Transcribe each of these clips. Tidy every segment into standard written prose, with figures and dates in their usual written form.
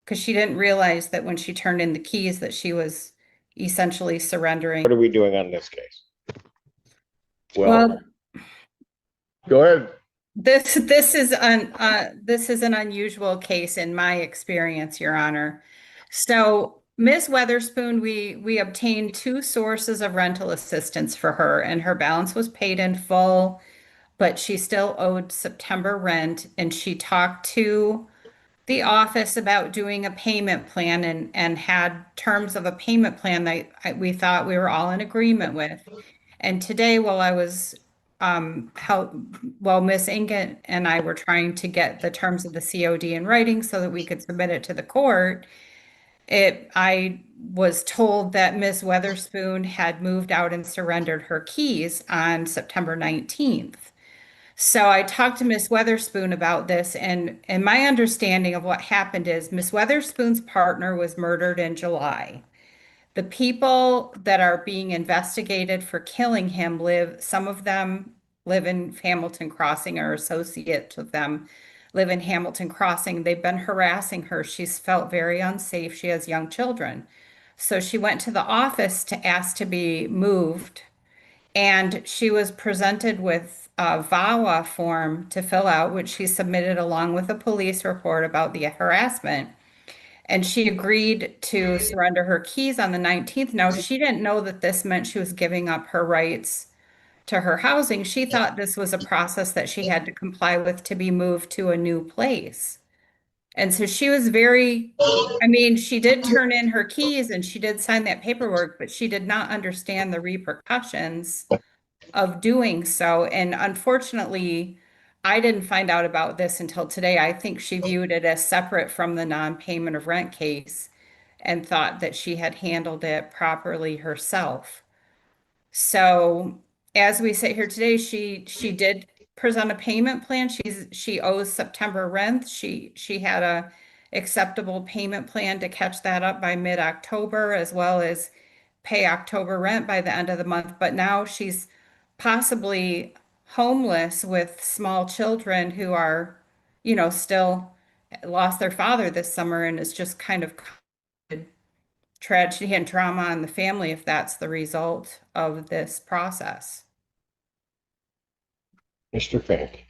because she didn't realize that when she turned in the keys that she was essentially surrendering. What are we doing on this case? Well, Go ahead. this is an unusual case in my experience, Your Honor. So Ms. Weatherspoon, we obtained two sources of rental assistance for her, and her balance was paid in full, but she still owed September rent, and she talked to the office about doing a payment plan and had terms of a payment plan that we thought we were all in agreement with. And today, while I was while Miss Inget and I were trying to get the terms of the COD in writing so that we could submit it to the court, I was told that Miss Weatherspoon had moved out and surrendered her keys on September 19th. So I talked to Miss Weatherspoon about this, and my understanding of what happened is Miss Weatherspoon's partner was murdered in July. The people that are being investigated for killing him some of them live in Hamilton Crossing, or associates of them live in Hamilton Crossing. They've been harassing her. She's felt very unsafe. She has young children. So she went to the office to ask to be moved, and she was presented with a VAWA form to fill out, which she submitted along with a police report about the harassment. And she agreed to surrender her keys on the 19th. Now, she didn't know that this meant she was giving up her rights to her housing. She thought this was a process that she had to comply with to be moved to a new place. And so she was I mean, she did turn in her keys and she did sign that paperwork, but she did not understand the repercussions of doing so. And unfortunately, I didn't find out about this until today. I think she viewed it as separate from the non-payment of rent case and thought that she had handled it properly herself. So as we sit here today, she did present a payment plan. She owes September rent. She had a acceptable payment plan to catch that up by mid-October, as well as pay October rent by the end of the month. But now she's possibly homeless with small children who are, still lost their father this summer, and it's just kind of tragedy and trauma on the family if that's the result of this process. Mr. Fink.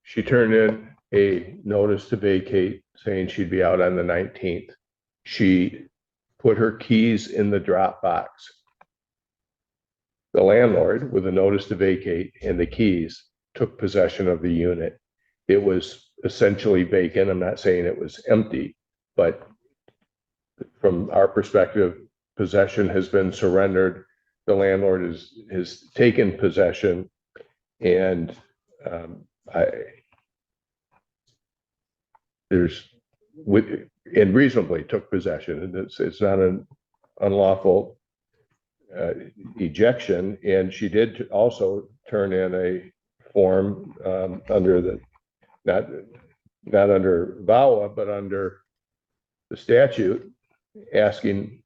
She turned in a notice to vacate saying she'd be out on the 19th. She put her keys in the drop box. The landlord, with a notice to vacate and the keys, took possession of the unit. It was essentially vacant. I'm not saying it was empty, but from our perspective, possession has been surrendered. The landlord has taken possession, and and reasonably took possession. And it's not an unlawful ejection. And she did also turn in a form under the not under VAWA, but under the statute, asking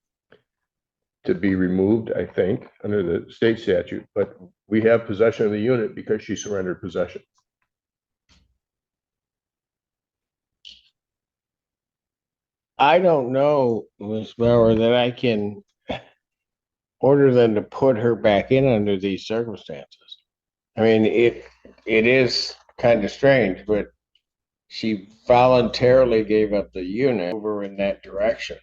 to be removed, I think, under the state statute. But we have possession of the unit because she surrendered possession. I don't know, Ms. Bauer, that I can order them to put her back in under these circumstances. I mean, it is kind of strange, but she voluntarily gave up the unit over in that direction.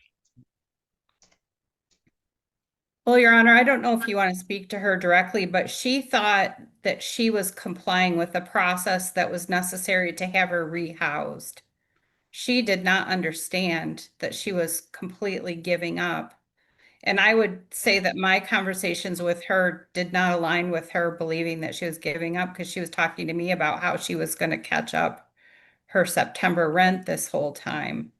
Well, Your Honor, I don't know if you want to speak to her directly, but she thought that she was complying with the process that was necessary to have her rehoused. She did not understand that she was completely giving up. And I would say that my conversations with her did not align with her believing that she was giving up, because she was talking to me about how she was going to catch up her September rent this whole time.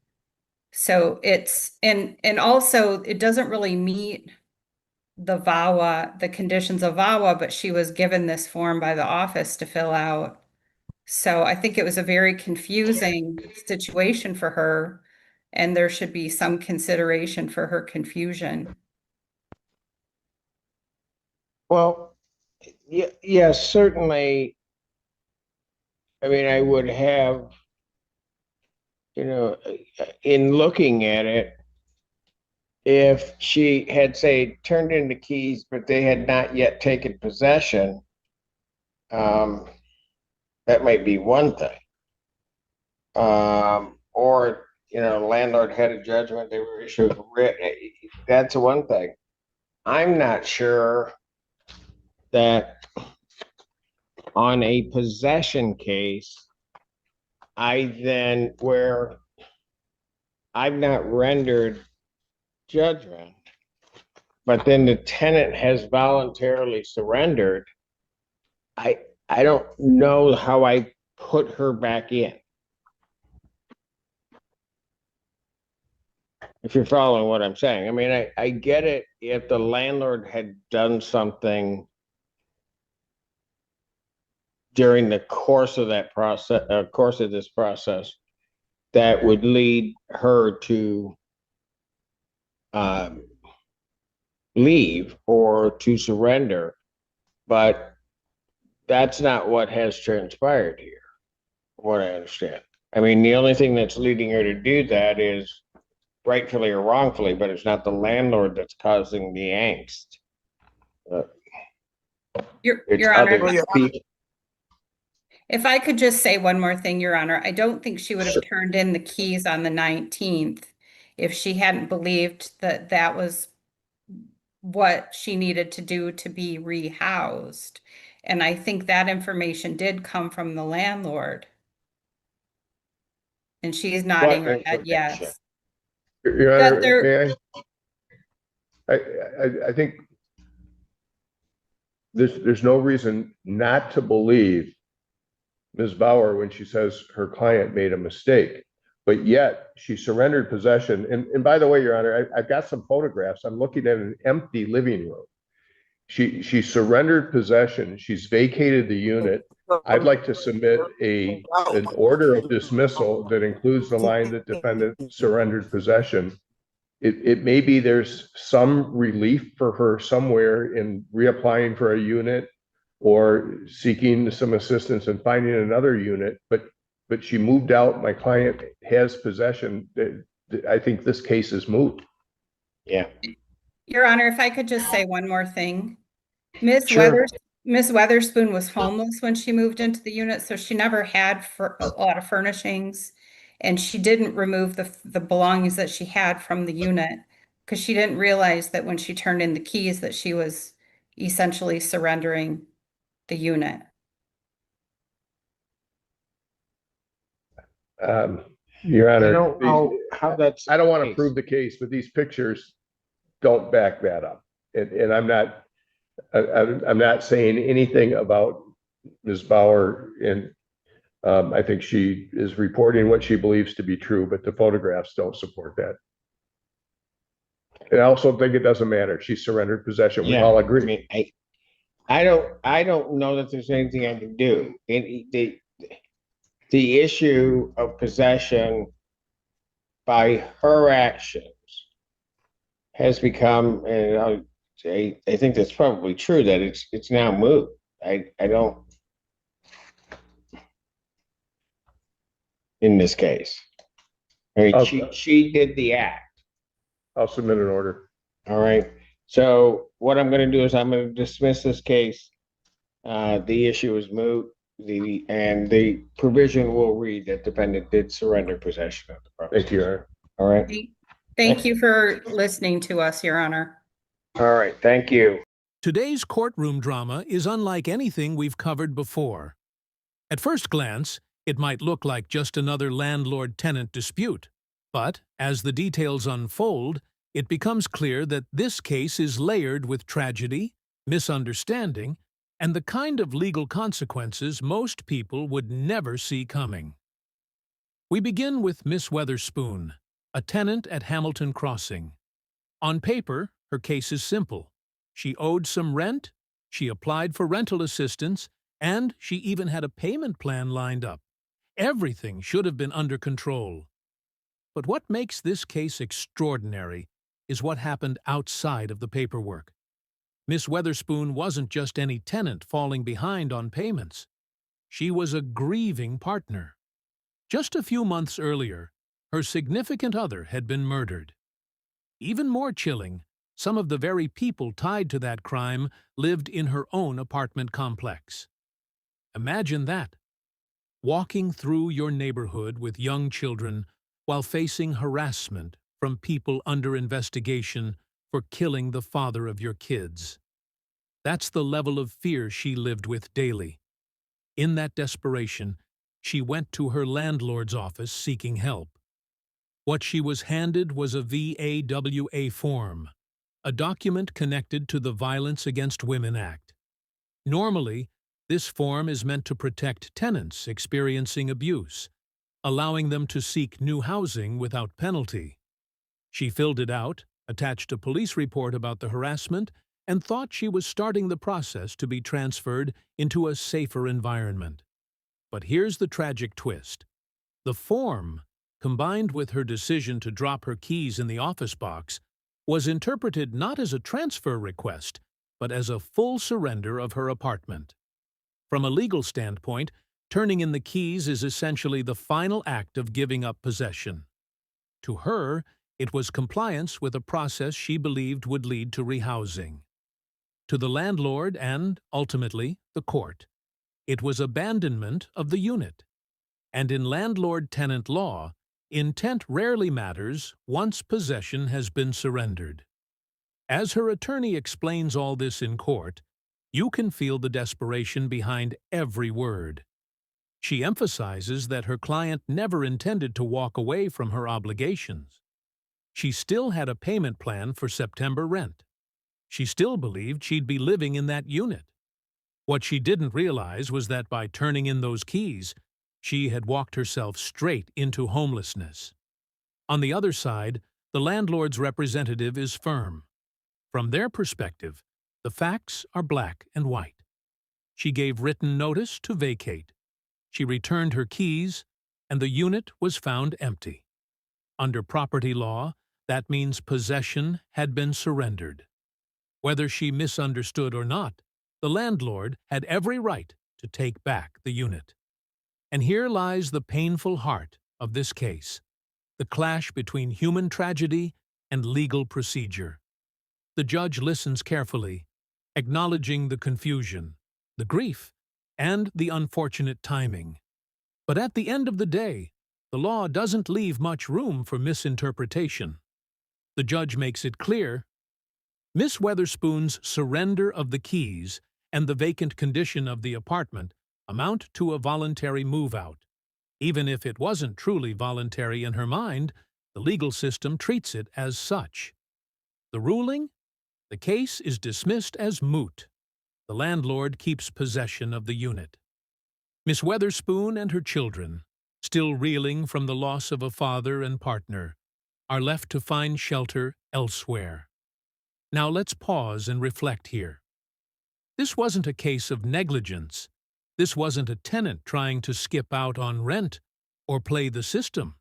So and also it doesn't really meet the VAWA, the conditions of VAWA, but she was given this form by the office to fill out. So I think it was a very confusing situation for her, and there should be some consideration for her confusion. Well, yes, certainly. I mean, I would have in looking at it, if she had, say, turned in the keys, but they had not yet taken possession, that might be one thing. Or, landlord had a judgment, they were issued a writ. That's one thing. I'm not sure that on a possession case, where I've not rendered judgment, but then the tenant has voluntarily surrendered, I don't know how I put her back in. If you're following what I'm saying. I mean, I get it if the landlord had done something during the course of this process that would lead her to leave or to surrender, but that's not what has transpired here, what I understand. I mean, the only thing that's leading her to do that is rightfully or wrongfully, but it's not the landlord that's causing the angst. Your Honor, people. if I could just say one more thing, Your Honor, I don't think she would have turned in the keys on the 19th if she hadn't believed that that was what she needed to do to be rehoused. And I think that information did come from the landlord. And she's nodding her head yes. Your That Honor, there, may I think there's no reason not to believe Ms. Bauer when she says her client made a mistake, but yet she surrendered possession. And by the way, Your Honor, I've got some photographs. I'm looking at an empty living room. She surrendered possession. She's vacated the unit. I'd like to submit an order of dismissal that includes the line that defendant surrendered possession. It may be there's some relief for her somewhere in reapplying for a unit or seeking some assistance in finding another unit, but she moved out. My client has possession. I think this case is moot. Yeah. Your Honor, if I could just say one more thing. Miss Sure. Weatherspoon was homeless when she moved into the unit, so she never had for a lot of furnishings, and she didn't remove the belongings that she had from the unit because she didn't realize that when she turned in the keys that she was essentially surrendering the unit. Your Honor, I don't know how that's. I don't want to prove the case, but these pictures don't back that up. And I'm not saying anything about Ms. Bauer. And I think she is reporting what she believes to be true, but the photographs don't support that. And I also think it doesn't matter. She surrendered possession. We all agree. I mean, I don't know that there's anything I can do. The issue of possession by her actions has become, and I think that's probably true, that it's now moot. I don't, in this case. I mean, Okay. she did the act. I'll submit an order. All right. So what I'm going to do is I'm going to dismiss this case. The issue is moot. And the provision will read that defendant did surrender possession of the property. Thank you, Your Honor. All right. Thank you for listening to us, Your Honor. All right. Thank you. Today's courtroom drama is unlike anything we've covered before. At first glance, it might look like just another landlord-tenant dispute. But as the details unfold, it becomes clear that this case is layered with tragedy, misunderstanding, and the kind of legal consequences most people would never see coming. We begin with Miss Weatherspoon, a tenant at Hamilton Crossing. On paper, her case is simple. She owed some rent, she applied for rental assistance, and she even had a payment plan lined up. Everything should have been under control. But what makes this case extraordinary is what happened outside of the paperwork. Miss Weatherspoon wasn't just any tenant falling behind on payments. She was a grieving partner. Just a few months earlier, her significant other had been murdered. Even more chilling, some of the very people tied to that crime lived in her own apartment complex. Imagine that. Walking through your neighborhood with young children while facing harassment from people under investigation for killing the father of your kids. That's the level of fear she lived with daily. In that desperation, she went to her landlord's office seeking help. What she was handed was a VAWA form, a document connected to the Violence Against Women Act. Normally, this form is meant to protect tenants experiencing abuse, allowing them to seek new housing without penalty. She filled it out, attached a police report about the harassment, and thought she was starting the process to be transferred into a safer environment. But here's the tragic twist. The form, combined with her decision to drop her keys in the office box, was interpreted not as a transfer request, but as a full surrender of her apartment. From a legal standpoint, turning in the keys is essentially the final act of giving up possession. To her, it was compliance with a process she believed would lead to rehousing. To the landlord and, ultimately, the court, it was abandonment of the unit. And in landlord-tenant law, intent rarely matters once possession has been surrendered. As her attorney explains all this in court, you can feel the desperation behind every word. She emphasizes that her client never intended to walk away from her obligations. She still had a payment plan for September rent. She still believed she'd be living in that unit. What she didn't realize was that by turning in those keys, she had walked herself straight into homelessness. On the other side, the landlord's representative is firm. From their perspective, the facts are black and white. She gave written notice to vacate. She returned her keys, and the unit was found empty. Under property law, that means possession had been surrendered. Whether she misunderstood or not, the landlord had every right to take back the unit. And here lies the painful heart of this case, the clash between human tragedy and legal procedure. The judge listens carefully, acknowledging the confusion, the grief, and the unfortunate timing. But at the end of the day, the law doesn't leave much room for misinterpretation. The judge makes it clear: Miss Weatherspoon's surrender of the keys and the vacant condition of the apartment amount to a voluntary move-out. Even if it wasn't truly voluntary in her mind, the legal system treats it as such. The ruling? The case is dismissed as moot. The landlord keeps possession of the unit. Miss Weatherspoon and her children, still reeling from the loss of a father and partner, are left to find shelter elsewhere. Now let's pause and reflect here. This wasn't a case of negligence. This wasn't a tenant trying to skip out on rent or play the system.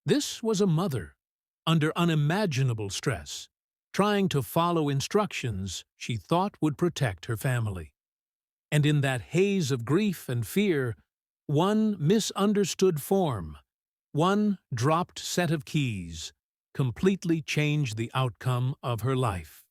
This was a mother, under unimaginable stress, trying to follow instructions she thought would protect her family. And in that haze of grief and fear, one misunderstood form, one dropped set of keys, completely changed the outcome of her life.